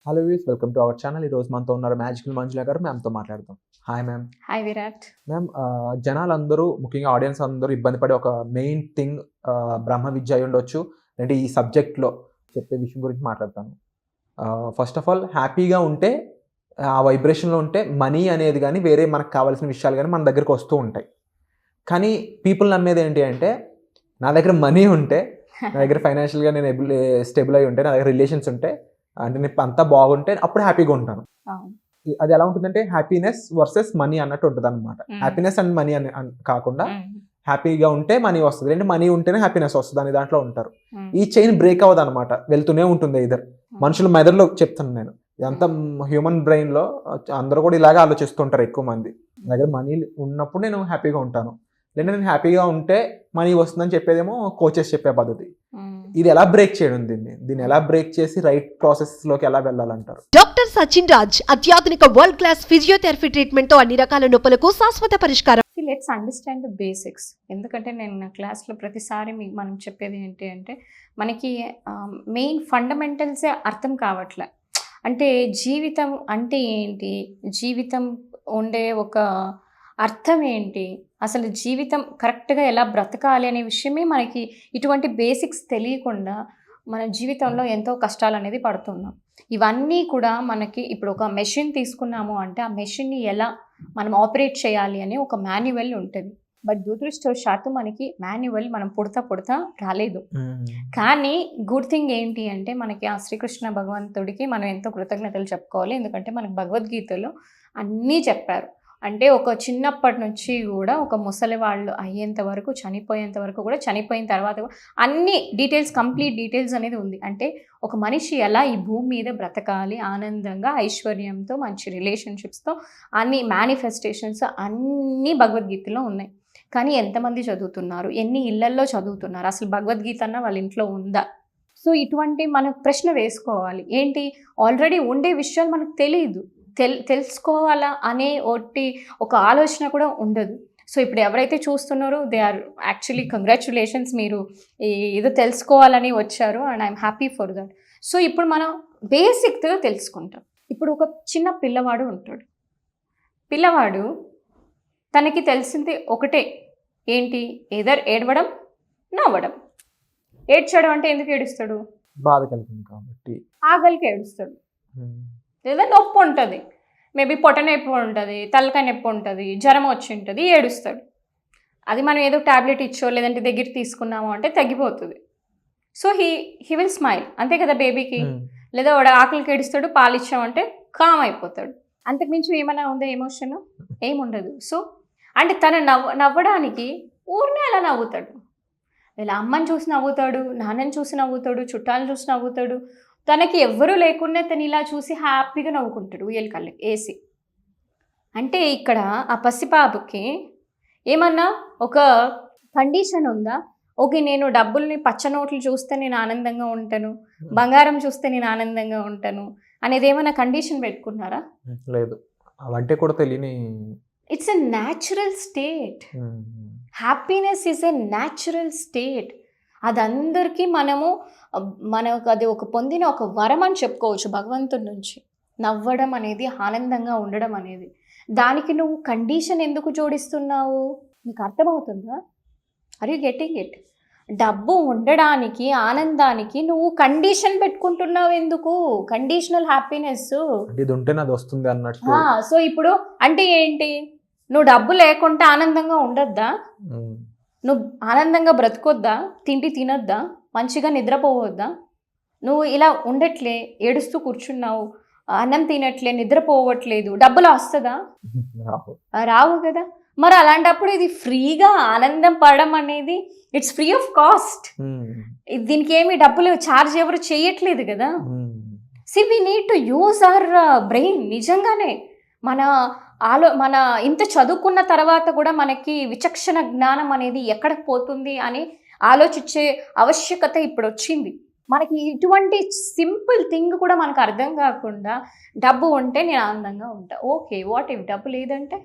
Hello views, welcome to our channel. ఈరోజు మనతో ఉన్నారు మ్యాజికల్ మంజుల గారు. మ్యామ్తో మాట్లాడదాం. Hi ma'am. Hi Virat. Ma'am, జనాలందరూ ముఖ్యంగా ఆడియన్స్ అందరూ ఇబ్బంది పడే ఒక మెయిన్ థింగ్ బ్రహ్మ విద్య అయి ఉండొచ్చు. అంటే ఈ సబ్జెక్ట్లో చెప్పే విషయం గురించి మాట్లాడతాను. ఫస్ట్ ఆఫ్ ఆల్ హ్యాపీగా ఉంటే, ఆ వైబ్రేషన్లో ఉంటే మనీ అనేది కానీ వేరే మనకు కావాల్సిన విషయాలు కానీ మన దగ్గరికి వస్తూ ఉంటాయి. కానీ పీపుల్ నమ్మేది ఏంటి అంటే, నా దగ్గర మనీ ఉంటే, నా దగ్గర ఫైనాన్షియల్గా నేను స్టేబుల్ అయి ఉంటే, నా దగ్గర రిలేషన్స్ ఉంటే, అంటే నేను అంతా బాగుంటే అప్పుడు హ్యాపీగా ఉంటాను. అది ఎలా ఉంటుందంటే హ్యాపీనెస్ వర్సెస్ మనీ అన్నట్టు ఉంటుంది అనమాట. హ్యాపీనెస్ అండ్ మనీ అని కాకుండా హ్యాపీగా ఉంటే మనీ వస్తుంది, అంటే మనీ ఉంటేనే హ్యాపీనెస్ వస్తుంది అని దాంట్లో ఉంటారు. ఈ చైన్ బ్రేక్ అవ్వదు అనమాట, వెళ్తూనే ఉంటుంది. ఇద్దరు మనుషుల మెదడులో చెప్తాను నేను, ఇదంతా హ్యూమన్ బ్రెయిన్లో అందరూ కూడా ఇలాగే ఆలోచిస్తుంటారు ఎక్కువ మంది. నా దగ్గర మనీ ఉన్నప్పుడు నేను హ్యాపీగా ఉంటాను, లేదా నేను హ్యాపీగా ఉంటే మనీ వస్తుందని చెప్పేదేమో కోచెస్ చెప్పే పద్ధతి. ఇది ఎలా బ్రేక్ చేయడం, దీన్ని ఎలా బ్రేక్ చేసి రైట్ ప్రాసెస్ లోకి ఎలా వెళ్ళాలంటారు? డాక్టర్ సచిన్ రాజ్ అత్యాధునిక వరల్డ్ క్లాస్ ఫిజియోథెరపీ ట్రీట్మెంట్ తో అన్ని రకాల నొప్పులకు శాశ్వత పరిష్కారం. Let's understand the basics. ఎందుకంటే నేను నా క్లాస్లో ప్రతిసారి మనం చెప్పేది ఏంటి అంటే, మనకి మెయిన్ ఫండమెంటల్సే అర్థం కావట్లే. అంటే జీవితం అంటే ఏంటి, జీవితం ఉండే ఒక అర్థం ఏంటి, అసలు జీవితం కరెక్ట్గా ఎలా బ్రతకాలి అనే విషయమే మనకి ఇటువంటి బేసిక్స్ తెలియకుండా మన జీవితంలో ఎంతో కష్టాలు అనేది పడుతున్నాం. ఇవన్నీ కూడా మనకి ఇప్పుడు ఒక మెషిన్ తీసుకున్నాము అంటే, ఆ మెషిన్ని ఎలా మనం ఆపరేట్ చేయాలి అని ఒక మాన్యువల్ ఉంటుంది. బట్ దురదృష్టవశాత్తు మనకి మాన్యువల్ మనం పుడతా రాలేదు. కానీ గుడ్ థింగ్ ఏంటి అంటే, మనకి ఆ శ్రీకృష్ణ భగవంతుడికి మనం ఎంతో కృతజ్ఞతలు చెప్పుకోవాలి. ఎందుకంటే మనకు భగవద్గీతలో అన్నీ చెప్పారు. అంటే ఒక చిన్నప్పటి నుంచి కూడా ఒక ముసలి వాళ్ళు అయ్యేంత వరకు, చనిపోయేంత వరకు కూడా, చనిపోయిన తర్వాత కూడా అన్ని డీటెయిల్స్, కంప్లీట్ డీటెయిల్స్ అనేది ఉంది. అంటే ఒక మనిషి ఎలా ఈ భూమి మీద బ్రతకాలి ఆనందంగా, ఐశ్వర్యంతో, మంచి రిలేషన్షిప్స్తో, అన్ని మేనిఫెస్టేషన్స్ అన్నీ భగవద్గీతలో ఉన్నాయి. కానీ ఎంతమంది చదువుతున్నారు, ఎన్ని ఇళ్లల్లో చదువుతున్నారు, అసలు భగవద్గీత అన్న వాళ్ళ ఇంట్లో ఉందా? సో ఇటువంటి మనం ప్రశ్న వేసుకోవాలి. ఏంటి, ఆల్రెడీ ఉండే విషయాలు మనకు తెలియదు, తెలుసుకోవాలా అనే ఒక ఆలోచన కూడా ఉండదు. సో ఇప్పుడు ఎవరైతే చూస్తున్నారో దే ఆర్ యాక్చువల్లీ కంగ్రాచ్యులేషన్స్, మీరు ఏదో తెలుసుకోవాలని వచ్చారు and I'm happy for that. So ఇప్పుడు మనం బేసిక్గా తెలుసుకుంటాం. ఇప్పుడు ఒక చిన్న పిల్లవాడు ఉంటాడు. పిల్లవాడు తనకి తెలిసింది ఒకటే ఏంటి, ఏదర్ ఏడవడం, నవ్వడం. ఏడ్చడం అంటే ఎందుకు ఏడుస్తాడు? బాధ కలిగింది కాబట్టి. ఆకలికి ఏడుస్తాడు, లేదా నొప్పి ఉంటుంది, మేబీ పొట్ట నొప్పి ఉంటుంది, తలకాయ నొప్పి ఉంటుంది, జ్వరం వచ్చి ఉంటుంది, ఏడుస్తాడు. అది మనం ఏదో ట్యాబ్లెట్ ఇచ్చో లేదంటే దగ్గర తీసుకున్నామో అంటే తగ్గిపోతుంది. సో హీ విల్ స్మైల్, అంతే కదా బేబీకి. లేదా వాడు ఆకలికి ఏడుస్తాడు, పాలు ఇచ్చామంటే కామ్ అయిపోతాడు. అంతకుమించి ఏమైనా ఉందా ఎమోషన్? ఏముండదు. సో అంటే తను నవ్వడానికి ఊరినే అలా నవ్వుతాడు. ఇలా అమ్మని చూసి నవ్వుతాడు, నాన్నని చూసి నవ్వుతాడు, చుట్టాలను చూసి నవ్వుతాడు. తనకి ఎవ్వరూ లేకుండా తను ఇలా చూసి హ్యాపీగా నవ్వుకుంటాడు ఉయ్యల కళ్ళు వేసి. అంటే ఇక్కడ ఆ పసిపాపకి ఏమన్నా ఒక కండిషన్ ఉందా? ఓకే, నేను డబ్బుల్ని పచ్చ నోట్లు చూస్తే నేను ఆనందంగా ఉంటాను, బంగారం చూస్తే నేను ఆనందంగా ఉంటాను అనేది ఏమైనా కండిషన్ పెట్టుకున్నారా? లేదు, అవంటే కూడా తెలియని. It's a natural state. Happiness is a natural state. అదందరికీ మనకు అది ఒక పొందిన ఒక వరం అని చెప్పుకోవచ్చు భగవంతుడి నుంచి. నవ్వడం అనేది, ఆనందంగా ఉండడం అనేది. దానికి నువ్వు కండిషన్ ఎందుకు జోడిస్తున్నావు? నీకు అర్థమవుతుందా? Are you getting it? డబ్బు ఉండడానికి, ఆనందానికి నువ్వు కండిషన్ పెట్టుకుంటున్నావు ఎందుకు? కండిషనల్ హ్యాపీనెస్ ఇది ఉంటే నాది వస్తుంది అన్నట్టు. సో ఇప్పుడు అంటే ఏంటి, నువ్వు డబ్బు లేకుంటే ఆనందంగా ఉండొద్దా? నువ్వు ఆనందంగా బ్రతకొద్దా? తిండి తినొద్దా? మంచిగా నిద్రపోవద్దా? నువ్వు ఇలా ఉండట్లే, ఏడుస్తూ కూర్చున్నావు, అన్నం తినట్లే, నిద్రపోవట్లేదు, డబ్బులు వస్తుందా? రావు కదా. మరి అలాంటప్పుడు ఇది ఫ్రీగా ఆనందం పడడం అనేది ఇట్స్ ఫ్రీ ఆఫ్ కాస్ట్. దీనికి ఏమి డబ్బులు ఛార్జ్ ఎవరు చేయట్లేదు కదా. See we need to use our brain. నిజంగానే మన ఇంత చదువుకున్న తర్వాత కూడా మనకి విచక్షణ జ్ఞానం అనేది ఎక్కడికి పోతుంది అని ఆలోచించే ఆవశ్యకత ఇప్పుడు వచ్చింది. మనకి ఇటువంటి సింపుల్ థింగ్ కూడా మనకు అర్థం కాకుండా డబ్బు ఉంటే నేను ఆనందంగా ఉంటా. ఓకే, వాట్ ఇఫ్ డబ్బు లేదంటే?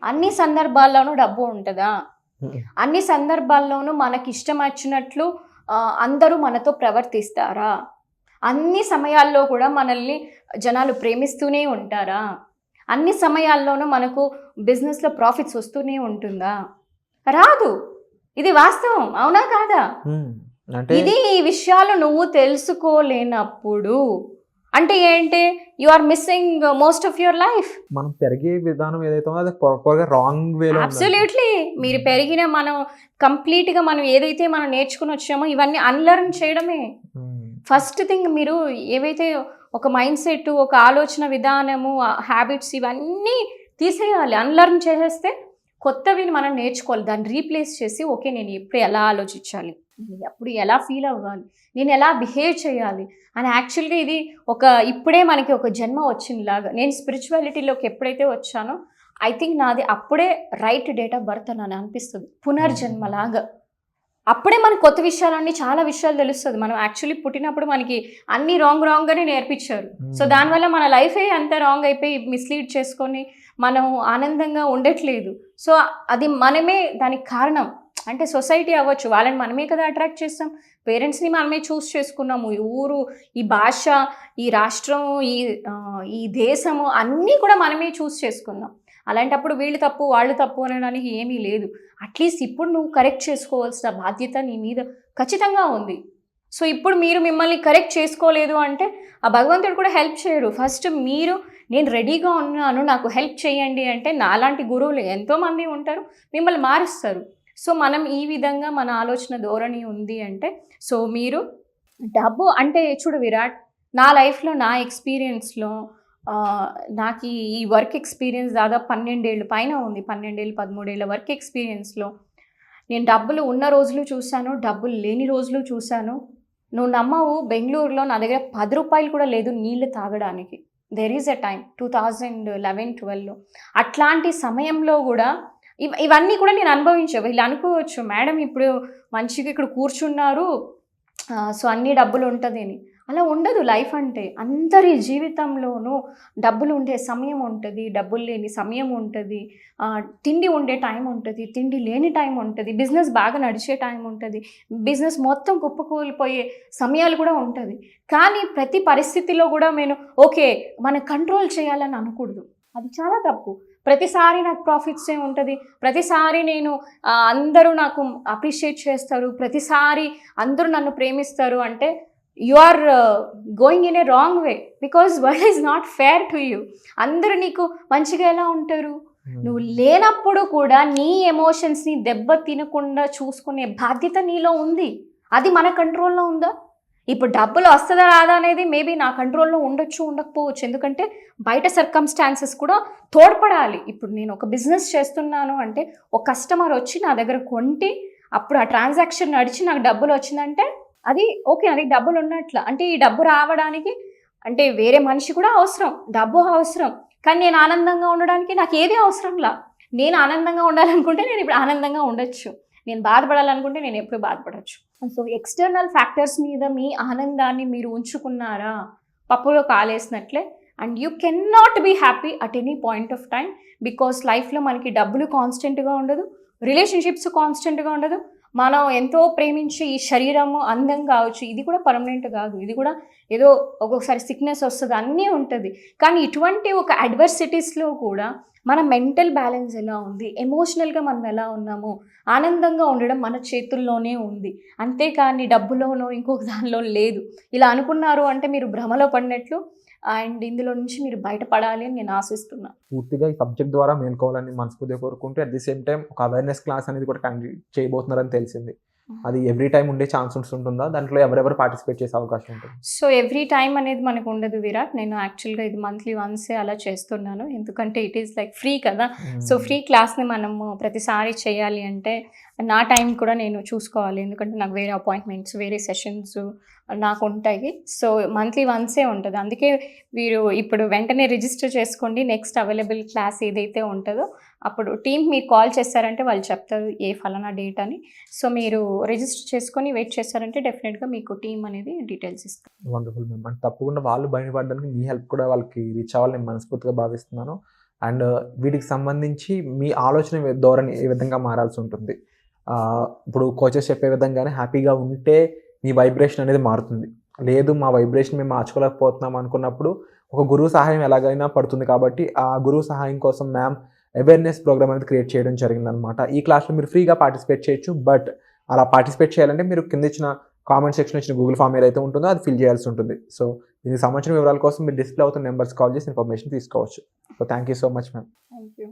అన్ని సందర్భాల్లోనూ డబ్బు ఉంటుందా? అన్ని సందర్భాల్లోనూ మనకి ఇష్టం వచ్చినట్లు అందరూ మనతో ప్రవర్తిస్తారా? అన్ని సమయాల్లో కూడా మనల్ని జనాలు ప్రేమిస్తూనే ఉంటారా? అన్ని సమయాల్లోనూ మనకు బిజినెస్లో ప్రాఫిట్స్ వస్తూనే ఉంటుందా? రాదు. ఇది వాస్తవం, అవునా కాదా? అంటే ఇది ఈ విషయాలు నువ్వు తెలుసుకోలేనప్పుడు అంటే ఏంటి, you are missing most of your life. మనం పెరిగే విధానం ఏదైతే ఉందో అది ప్రాపర్గా రాంగ్ వేలో అబ్సల్యూట్లీ. మీరు పెరిగిన మనం కంప్లీట్గా మనం ఏదైతే మనం నేర్చుకుని వచ్చామో ఇవన్నీ అన్లర్న్ చేయడమే ఫస్ట్ థింగ్. మీరు ఏవైతే ఒక మైండ్ సెట్, ఒక ఆలోచన విధానము, హ్యాబిట్స్ ఇవన్నీ తీసేయాలి. అన్లర్న్ చేసేస్తే కొత్తవి మనం నేర్చుకోవాలి. దాన్ని రీప్లేస్ చేసి ఓకే నేను ఎప్పుడు ఎలా ఆలోచించాలి, నేను ఎప్పుడు ఎలా ఫీల్ అవ్వాలి, నేను ఎలా బిహేవ్ చేయాలి అని యాక్చువల్గా ఇది ఇప్పుడే మనకి ఒక జన్మ వచ్చిందిలాగా. నేను స్పిరిచువాలిటీలోకి ఎప్పుడైతే వచ్చానో ఐ థింక్ నాది అప్పుడే రైట్ డేట్ ఆఫ్ బర్త్ అని అనిపిస్తుంది, పునర్జన్మలాగా. అప్పుడే మనకు కొత్త విషయాలన్నీ చాలా విషయాలు తెలుస్తుంది. మనం యాక్చువల్లీ పుట్టినప్పుడు మనకి అన్ని రాంగ్గానే నేర్పించారు. సో దానివల్ల మన లైఫే అంత రాంగ్ అయిపోయి మిస్లీడ్ చేసుకొని మనం ఆనందంగా ఉండట్లేదు. సో అది మనమే దానికి కారణం. అంటే సొసైటీ అవ్వచ్చు, వాళ్ళని మనమే కదా అట్రాక్ట్ చేస్తాం. పేరెంట్స్ని మనమే చూస్ చేసుకున్నాము. ఈ ఊరు, ఈ భాష, ఈ రాష్ట్రం, ఈ దేశము అన్నీ కూడా మనమే చూస్ చేసుకున్నాం. అలాంటప్పుడు వీళ్ళు తప్పు వాళ్ళు తప్పు అనడానికి ఏమీ లేదు. అట్లీస్ట్ ఇప్పుడు నువ్వు కరెక్ట్ చేసుకోవాల్సిన బాధ్యత నీ మీద ఖచ్చితంగా ఉంది. సో ఇప్పుడు మీరు మిమ్మల్ని కరెక్ట్ చేసుకోలేదు అంటే ఆ భగవంతుడు కూడా హెల్ప్ చేయరు. ఫస్ట్ మీరు నేను రెడీగా ఉన్నాను నాకు హెల్ప్ చేయండి అంటే నాలాంటి గురువులు ఎంతోమంది ఉంటారు, మిమ్మల్ని మారుస్తారు. సో మనం ఈ విధంగా మన ఆలోచన ధోరణి ఉంది అంటే, సో మీరు డబ్బు అంటే చూడు విరాట్, నా లైఫ్లో నా ఎక్స్పీరియన్స్లో నాకు ఈ వర్క్ ఎక్స్పీరియన్స్ దాదాపు 12 ఏళ్ళు పైన ఉంది. 12 ఏళ్ళు 13 ఏళ్ళ వర్క్ ఎక్స్పీరియన్స్లో నేను డబ్బులు ఉన్న రోజులు చూశాను, డబ్బులు లేని రోజులు చూశాను. నువ్వు నమ్మవు, బెంగళూరులో నా దగ్గర 10 రూపాయలు కూడా లేదు నీళ్ళు తాగడానికి. దెర్ ఈజ్ ఎ టైం 2011-12లో. అట్లాంటి సమయంలో కూడా ఇవన్నీ కూడా నేను అనుభవించా. వీళ్ళు అనుకోవచ్చు మేడం ఇప్పుడు మంచిగా ఇక్కడ కూర్చున్నారు సో అన్ని డబ్బులు ఉంటుంది అని. అలా ఉండదు లైఫ్ అంటే. అందరి జీవితంలోనూ డబ్బులు ఉండే సమయం ఉంటుంది, డబ్బులు లేని సమయం ఉంటుంది, తిండి ఉండే టైం ఉంటుంది, తిండి లేని టైం ఉంటుంది, బిజినెస్ బాగా నడిచే టైం ఉంటుంది, బిజినెస్ మొత్తం కుప్పకూలిపోయే సమయాలు కూడా ఉంటుంది. కానీ ప్రతి పరిస్థితిలో కూడా నేను ఓకే మనం కంట్రోల్ చేయాలని అనకూడదు. అది చాలా తప్పు. ప్రతిసారి నాకు ప్రాఫిట్సే ఉంటుంది, ప్రతిసారి నేను అందరూ నాకు అప్రిషియేట్ చేస్తారు, ప్రతిసారి అందరూ నన్ను ప్రేమిస్తారు అంటే you are going in a wrong way. Because world is not fair to you. అందరూ నీకు మంచిగా ఎలా ఉంటారు? నువ్వు లేనప్పుడు కూడా నీ ఎమోషన్స్ని దెబ్బ తినకుండా చూసుకునే బాధ్యత నీలో ఉంది. అది మన కంట్రోల్లో ఉందా? ఇప్పుడు డబ్బులు వస్తుందా రాదా అనేది మేబీ నా కంట్రోల్లో ఉండొచ్చు ఉండకపోవచ్చు. ఎందుకంటే బయట సర్కమ్స్టాన్సెస్ కూడా తోడ్పడాలి. ఇప్పుడు నేను ఒక బిజినెస్ చేస్తున్నాను అంటే ఒక కస్టమర్ వచ్చి నా దగ్గర కొంటే అప్పుడు ఆ ట్రాన్సాక్షన్ నడిచి నాకు డబ్బులు వచ్చిందంటే అది ఓకే, అది డబ్బులు ఉన్నట్ల. అంటే ఈ డబ్బు రావడానికి అంటే వేరే మనిషి కూడా అవసరం, డబ్బు అవసరం. కానీ నేను ఆనందంగా ఉండడానికి నాకు ఏది అవసరంలా. నేను ఆనందంగా ఉండాలనుకుంటే నేను ఇప్పుడు ఆనందంగా ఉండొచ్చు, నేను బాధపడాలనుకుంటే నేను ఎప్పుడు బాధపడవచ్చు. సో ఎక్స్టర్నల్ ఫ్యాక్టర్స్ మీద మీ ఆనందాన్ని మీరు ఉంచుకున్నారా పప్పులో కాలేసినట్లే. And you can not be happy at any point of time. Because లైఫ్లో మనకి డబ్బులు కాన్స్టెంట్గా ఉండదు, రిలేషన్షిప్స్ కాన్స్టెంట్గా ఉండదు. మనం ఎంతో ప్రేమించి ఈ శరీరము అందం కావచ్చు, ఇది కూడా పర్మనెంట్ కాదు, ఇది కూడా ఏదో ఒక్కొక్కసారి సిక్నెస్ వస్తుంది, అన్నీ ఉంటుంది. కానీ ఇటువంటి ఒక అడ్వర్సిటీస్లో కూడా మన మెంటల్ బ్యాలెన్స్ ఎలా ఉంది, ఎమోషనల్గా మనం ఎలా ఉన్నాము, ఆనందంగా ఉండడం మన చేతుల్లోనే ఉంది. అంతేకాని డబ్బులోనో ఇంకొక దానిలో లేదు. ఇలా అనుకున్నారు అంటే మీరు భ్రమలో పడినట్లు. అండ్ ఇందులో నుంచి మీరు బయటపడాలి అని నేను ఆశిస్తున్నాను. పూర్తిగా ఈ సబ్జెక్ట్ ద్వారా మేల్కోవాలని మనస్ఫూర్తిగా కోరుకుంటూ అట్ ది సేమ్ టైం ఒక అవేర్నెస్ క్లాస్ అనేది కూడా కండక్ట్ చేయబోతున్నారని తెలిసింది. అది ఎవ్రీ టైం ఉండే ఛాన్స్ ఉంటుందా? దాంట్లో ఎవరెవరు పార్టిసిపేట్ చేసే అవకాశం ఉంటుంది? సో ఎవ్రీ టైం అనేది మనకు ఉండదు విరాట్. నేను యాక్చువల్గా ఇది మంత్లీ వన్సే అలా చేస్తున్నాను. ఎందుకంటే ఇట్ ఈస్ లైక్ ఫ్రీ కదా. సో ఫ్రీ క్లాస్ని మనము ప్రతిసారి చేయాలి అంటే నా టైం కూడా నేను చూసుకోవాలి. ఎందుకంటే నాకు వేరే అపాయింట్మెంట్స్, వేరే సెషన్స్ నాకు ఉంటాయి. సో మంత్లీ వన్సే ఉంటుంది. అందుకే మీరు ఇప్పుడు వెంటనే రిజిస్టర్ చేసుకోండి. నెక్స్ట్ అవైలబుల్ క్లాస్ ఏదైతే ఉంటుందో అప్పుడు టీమ్ మీరు కాల్ చేస్తారంటే వాళ్ళు చెప్తారు ఏ ఫలానా డేట్ అని. సో మీరు రిజిస్టర్ చేసుకొని వెయిట్ చేస్తారంటే డెఫినెట్గా మీకు టీమ్ అనేది డీటెయిల్స్ ఇస్తారు. Wonderful ma'am. అంటే తప్పకుండా వాళ్ళు బయటపడడానికి మీ హెల్ప్ కూడా వాళ్ళకి రీచ్ అవ్వాలని నేను మనస్ఫూర్తిగా భావిస్తున్నాను. అండ్ వీటికి సంబంధించి మీ ఆలోచన ధోరణి ఏ విధంగా మారాల్సి ఉంటుంది? ఇప్పుడు కోచెస్ చెప్పే విధంగానే హ్యాపీగా ఉంటే మీ వైబ్రేషన్ అనేది మారుతుంది. లేదు మా వైబ్రేషన్ మేము మార్చుకోలేకపోతున్నాం అనుకున్నప్పుడు ఒక గురువు సహాయం ఎలాగైనా పడుతుంది. కాబట్టి ఆ గురువు సహాయం కోసం మ్యామ్ అవేర్నెస్ ప్రోగ్రామ్ అనేది క్రియేట్ చేయడం జరిగిందనమాట. ఈ క్లాస్లో మీరు ఫ్రీగా పార్టిసిపేట్ చేయొచ్చు. బట్ అలా పార్టిసిపేట్ చేయాలంటే మీరు కింద ఇచ్చిన కామెంట్ సెక్షన్ ఇచ్చిన గూగుల్ ఫామ్ ఏదైతే ఉంటుందో అది ఫిల్ చేయాల్సి ఉంటుంది. సో దీనికి సంబంధించిన వివరాల కోసం మీరు డిస్ప్లే అవుతున్న నెంబర్స్ కాల్ చేసి ఇన్ఫర్మేషన్ తీసుకోవచ్చు. So thank you so much ma'am. Thank you.